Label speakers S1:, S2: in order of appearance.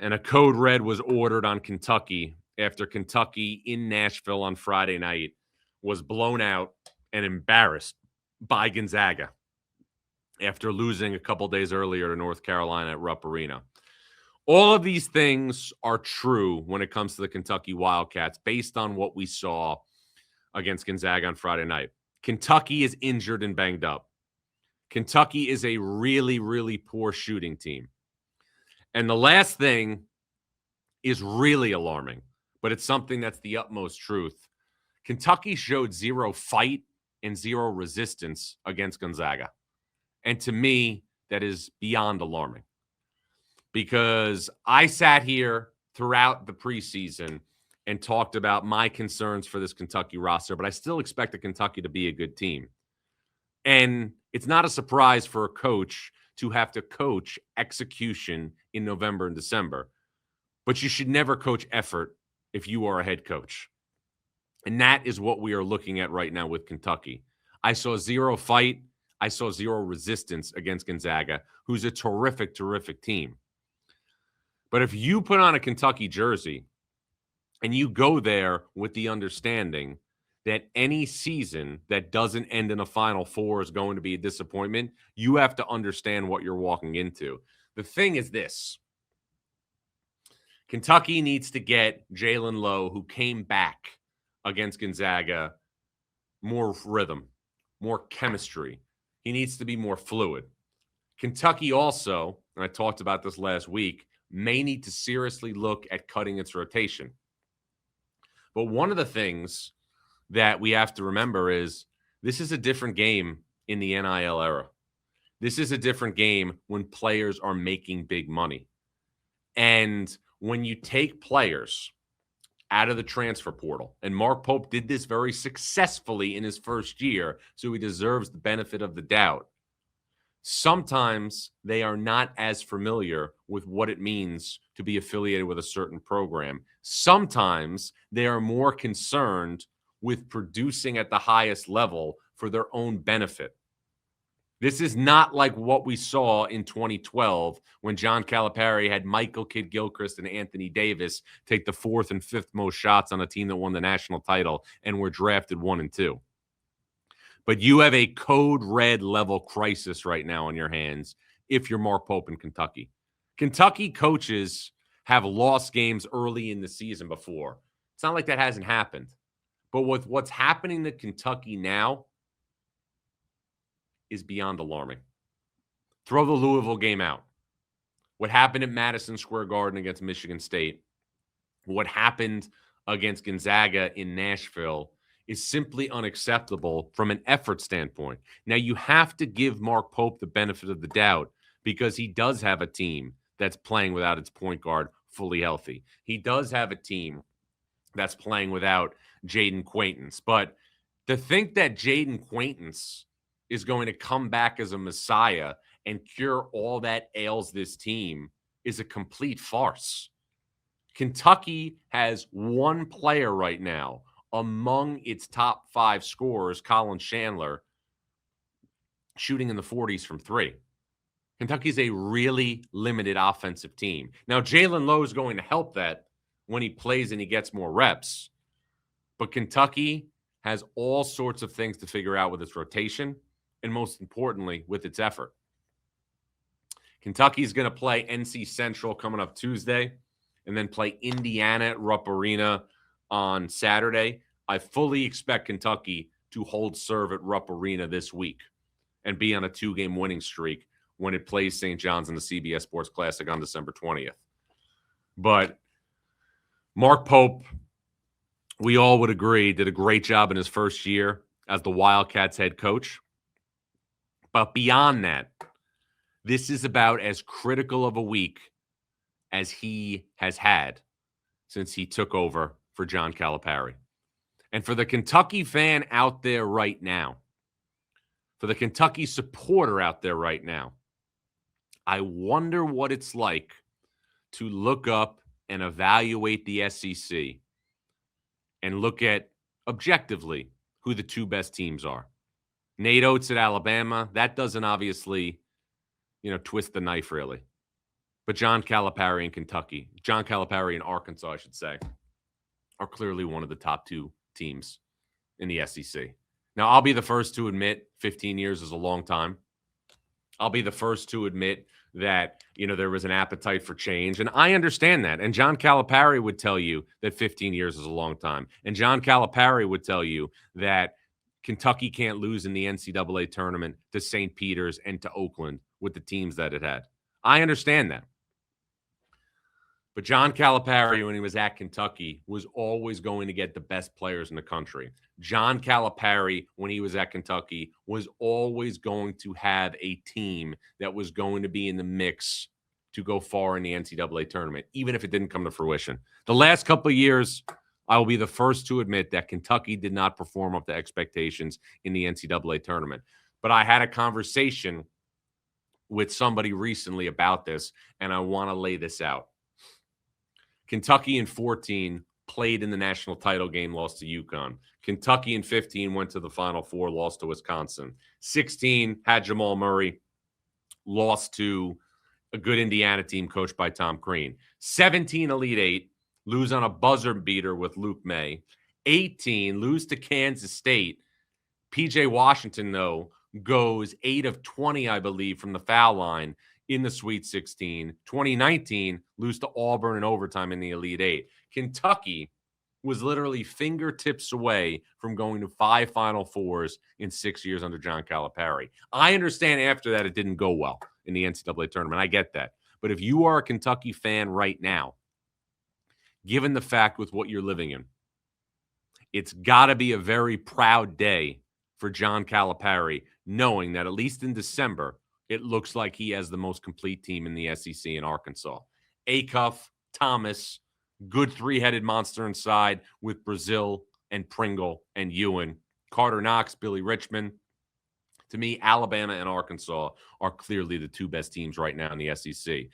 S1: and a code red was ordered on Kentucky after Kentucky in Nashville on Friday night was blown out and embarrassed by Gonzaga after losing a couple days earlier to North Carolina at Rupp Arena. All of these things are true when it comes to the Kentucky Wildcats based on what we saw against Gonzaga on Friday night. Kentucky is injured and banged up. Kentucky is a really, really poor shooting team. And the last thing is really alarming, but it's something that's the utmost truth. Kentucky showed zero fight and zero resistance against Gonzaga. And to me, that is beyond alarming. Because I sat here throughout the preseason and talked about my concerns for this Kentucky roster, but I still expect Kentucky to be a good team. And it's not a surprise for a coach to have to coach execution in November and December. But you should never coach effort if you are a head coach. And that is what we are looking at right now with Kentucky. I saw zero fight. I saw zero resistance against Gonzaga, who's a terrific, terrific team. But if you put on a Kentucky jersey and you go there with the understanding that any season that doesn't end in a Final Four is going to be a disappointment, you have to understand what you're walking into. The thing is this. Kentucky needs to get Jalen Lowe, who came back against Gonzaga, more rhythm, more chemistry. He needs to be more fluid. Kentucky also, and I talked about this last week, may need to seriously look at cutting its rotation. But one of the things that we have to remember is this is a different game in the NIL era. This is a different game when players are making big money. And when you take players out of the transfer portal, and Mark Pope did this very successfully in his first year, so he deserves the benefit of the doubt. Sometimes they are not as familiar with what it means to be affiliated with a certain program. Sometimes they are more concerned with producing at the highest level for their own benefit. This is not like what we saw in 2012 when John Calipari had Michael Kidd-Gilchrist and Anthony Davis take the fourth and fifth most shots on a team that won the national title and were drafted 1 and 2. But you have a code red level crisis right now on your hands if you're Mark Pope in Kentucky. Kentucky coaches have lost games early in the season before. It's not like that hasn't happened. But with what's happening to Kentucky now is beyond alarming. Throw the Louisville game out. What happened at Madison Square Garden against Michigan State, what happened against Gonzaga in Nashville is simply unacceptable from an effort standpoint. Now, you have to give Mark Pope the benefit of the doubt because he does have a team that's playing without its point guard fully healthy. He does have a team that's playing without Jaden Quaintance. But to think that Jaden Quaintance is going to come back as a messiah and cure all that ails this team is a complete farce. Kentucky has one player right now among its top 5 scorers, Colin Chandler, shooting in the 40s from 3. Kentucky's a really limited offensive team. Now, Jalen Lowe is going to help that when he plays and he gets more reps. But Kentucky has all sorts of things to figure out with its rotation and, most importantly, with its effort. Kentucky's going to play NC Central coming up Tuesday and then play Indiana at Rupp Arena on Saturday. I fully expect Kentucky to hold serve at Rupp Arena this week and be on a 2-game winning streak when it plays St. John's in the CBS Sports Classic on December 20th. But Mark Pope, we all would agree, did a great job in his first year as the Wildcats head coach. But beyond that, this is about as critical of a week as he has had since he took over for John Calipari. And for the Kentucky fan out there right now, for the Kentucky supporter out there right now, I wonder what it's like to look up and evaluate the SEC and look at objectively who the 2 best teams are. Nate Oates at Alabama, that doesn't obviously, twist the knife really. But John Calipari in Kentucky, John Calipari in Arkansas, I should say, are clearly one of the top two teams in the SEC. Now, I'll be the first to admit 15 years is a long time. I'll be the first to admit that, there was an appetite for change. And I understand that. And John Calipari would tell you that 15 years is a long time. And John Calipari would tell you that Kentucky can't lose in the NCAA tournament to St. Peter's and to Oakland with the teams that it had. I understand that. But John Calipari, when he was at Kentucky, was always going to get the best players in the country. John Calipari, when he was at Kentucky, was always going to have a team that was going to be in the mix to go far in the NCAA tournament, even if it didn't come to fruition. The last couple of years, I will be the first to admit that Kentucky did not perform up to expectations in the NCAA tournament. But I had a conversation with somebody recently about this, and I want to lay this out. Kentucky in 14 played in the national title game, lost to UConn. Kentucky in 15 went to the Final Four, lost to Wisconsin. 16 had Jamal Murray, lost to a good Indiana team coached by Tom Crean. 17 Elite Eight, lose on a buzzer beater with Luke May. 18 lose to Kansas State. PJ Washington, though, goes 8 of 20, I believe, from the foul line in the Sweet 16. 2019, lose to Auburn in overtime in the Elite Eight. Kentucky was literally fingertips away from going to 5 Final Fours in 6 years under John Calipari. I understand after that it didn't go well in the NCAA tournament. I get that. But if you are a Kentucky fan right now, given the fact with what you're living in, it's got to be a very proud day for John Calipari, knowing that at least in December, it looks like he has the most complete team in the SEC in Arkansas. Acuff, Thomas, good three-headed monster inside with Brazil and Pringle and Ewan. Carter Knox, Billy Richmond. To me, Alabama and Arkansas are clearly the two best teams right now in the SEC.